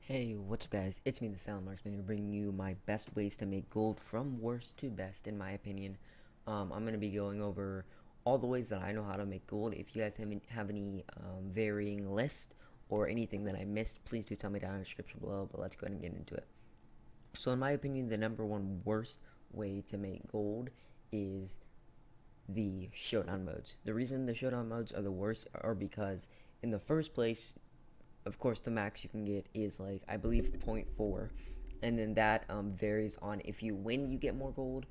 Hey, what's up guys? It's me, the Silent Marksman, here bringing you my best ways to make gold from worst to best, in my opinion. I'm going to be going over all the ways that I know how to make gold. If you guys have any varying list or anything that I missed, please do tell me down in the description below, but let's go ahead and get into it. So in my opinion, the number one worst way to make gold is the showdown modes. The reason the showdown modes are the worst are because in the first place, of course, the max you can get is like, I believe, zero point 0.4, and then that varies on if you win you get more gold.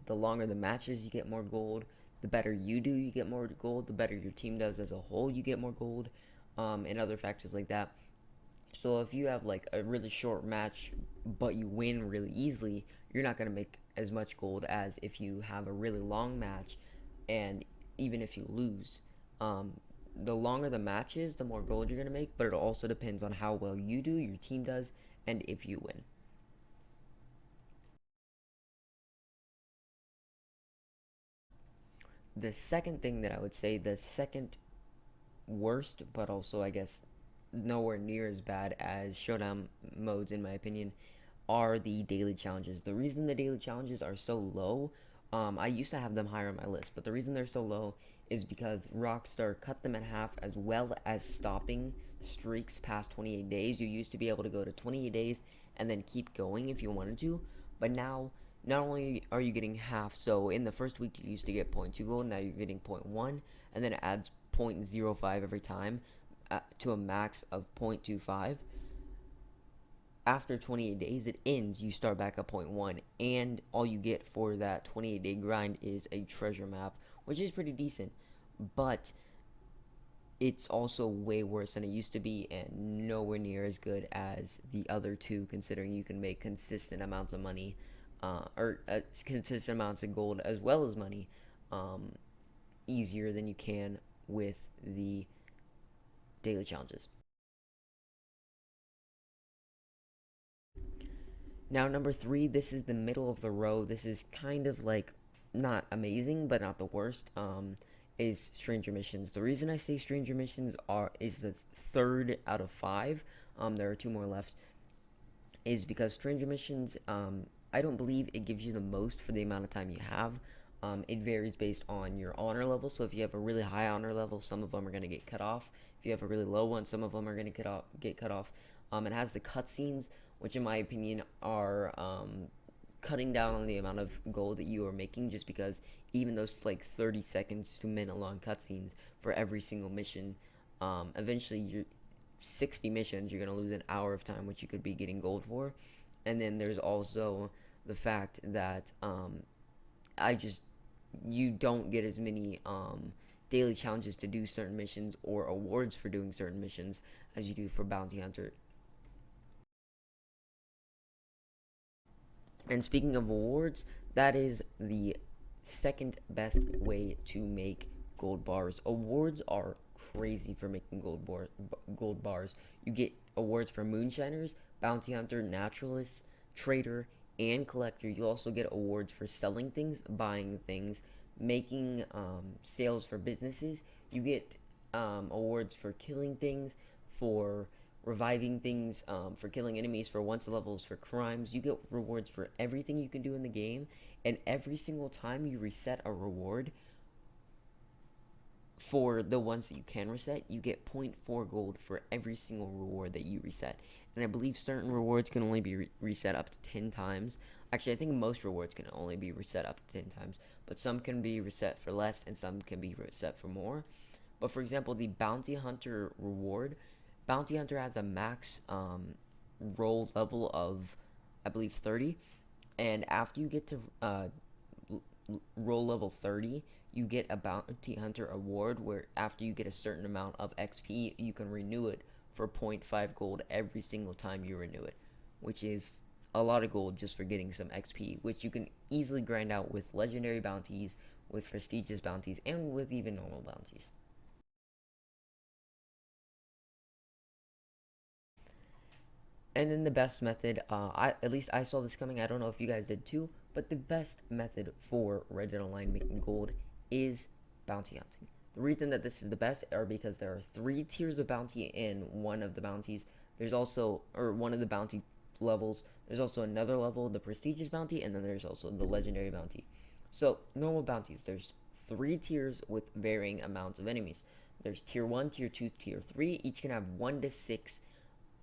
The longer the matches you get more gold, the better you do you get more gold, the better your team does as a whole you get more gold, and other factors like that. So if you have like a really short match but you win really easily, you're not going to make as much gold as if you have a really long match, and even if you lose. Um, the longer the match is, the more gold you're going to make, but it also depends on how well you do, your team does, and if you win. The second thing that I would say, the second worst, but also I guess nowhere near as bad as showdown modes in my opinion, are the daily challenges. The reason the daily challenges are so low, I used to have them higher on my list, but the reason they're so low is because Rockstar cut them in half, as well as stopping streaks past 28 days. You used to be able to go to 28 days and then keep going if you wanted to, but now not only are you getting half, so in the first week you used to get 0.2 gold, now you're getting 0.1, and then it adds 0.05 every time to a max of 0.25. After 28 days it ends, you start back at 0.1, and all you get for that 28-day grind is a treasure map, which is pretty decent, but it's also way worse than it used to be and nowhere near as good as the other two, considering you can make consistent amounts of money, consistent amounts of gold as well as money, um, easier than you can with the daily challenges. Now, number three, this is the middle of the row. This is kind of like not amazing, but not the worst. Is Stranger Missions. The reason I say Stranger Missions is the third out of five. There are two more left. Is because Stranger Missions, I don't believe it gives you the most for the amount of time you have. It varies based on your honor level. So if you have a really high honor level, some of them are going to get cut off. If you have a really low one, some of them are going to get cut off. It has the cutscenes, which in my opinion are cutting down on the amount of gold that you are making, just because even those like 30 seconds to minute long cutscenes for every single mission, eventually you're 60 missions, you're going to lose an hour of time, which you could be getting gold for. And then there's also the fact that I just you don't get as many daily challenges to do certain missions or awards for doing certain missions as you do for Bounty Hunter. And speaking of awards, that is the second best way to make gold bars. Awards are crazy for making gold bars. You get awards for moonshiners, bounty hunter, naturalist, trader, and collector. You also get awards for selling things, buying things, making sales for businesses. You get awards for killing things, for reviving things, for killing enemies, for once levels, for crimes. You get rewards for everything you can do in the game, and every single time you reset a reward, for the ones that you can reset, you get 0.4 gold for every single reward that you reset. And I believe certain rewards can only be reset up to 10 times. Actually, I think most rewards can only be reset up to 10 times, but some can be reset for less and some can be reset for more. But for example, the Bounty Hunter reward, Bounty Hunter has a max roll level of, I believe, 30. And after you get to roll level 30, you get a Bounty Hunter award where after you get a certain amount of XP, you can renew it for 0.5 gold every single time you renew it, which is a lot of gold just for getting some XP, which you can easily grind out with legendary bounties, with prestigious bounties, and with even normal bounties. And then the best method, at least I saw this coming. I don't know if you guys did too, but the best method for Red Dead Online making gold is bounty hunting. The reason that this is the best are because there are three tiers of bounty in one of the bounties. there's also, or one of the bounty levels, there's also another level, the prestigious bounty, and then there's also the legendary bounty. So normal bounties, there's 3 tiers with varying amounts of enemies. There's tier 1, tier 2, tier 3. Each can have 1 to 6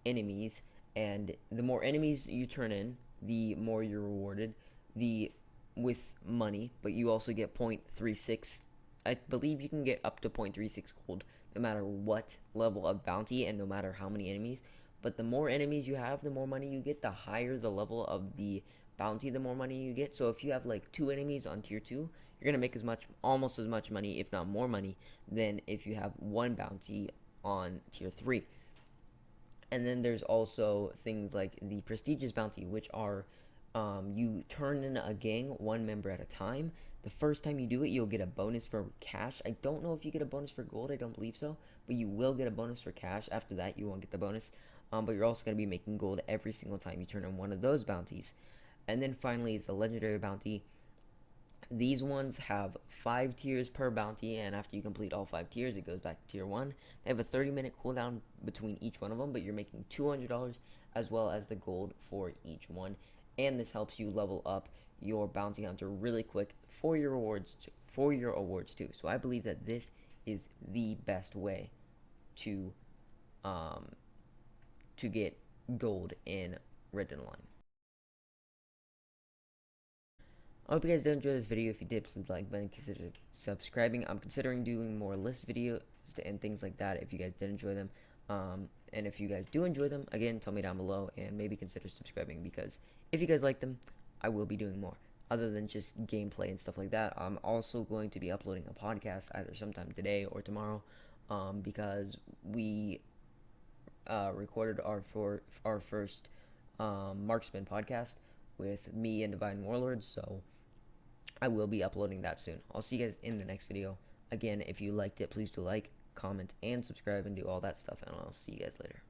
enemies, and the more enemies you turn in, the more you're rewarded with money, but you also get 0.36. I believe you can get up to 0.36 gold no matter what level of bounty and no matter how many enemies. But the more enemies you have, the more money you get. The higher the level of the bounty, the more money you get. So if you have like 2 enemies on tier 2, you're gonna make almost as much money, if not more money, than if you have 1 bounty on tier 3. And then there's also things like the prestigious bounty, which are you turn in a gang 1 member at a time. The first time you do it, you'll get a bonus for cash. I don't know if you get a bonus for gold. I don't believe so. But you will get a bonus for cash. After that, you won't get the bonus. But you're also going to be making gold every single time you turn in one of those bounties. And then finally is the legendary bounty. These ones have 5 tiers per bounty, and after you complete all 5 tiers, it goes back to tier 1. They have a 30-minute cooldown between each one of them, but you're making $200 as well as the gold for each one. And this helps you level up your bounty hunter really quick for your awards too. So I believe that this is the best way to get gold in Red Dead Online. I hope you guys did enjoy this video. If you did, please like button, consider subscribing. I'm considering doing more list videos and things like that if you guys did enjoy them. And if you guys do enjoy them, again, tell me down below and maybe consider subscribing, because if you guys like them, I will be doing more other than just gameplay and stuff like that. I'm also going to be uploading a podcast either sometime today or tomorrow, because we recorded our first Marksman podcast with me and Divine Warlords, so I will be uploading that soon. I'll see you guys in the next video. Again, if you liked it, please do like, comment, and subscribe, and do all that stuff, and I'll see you guys later.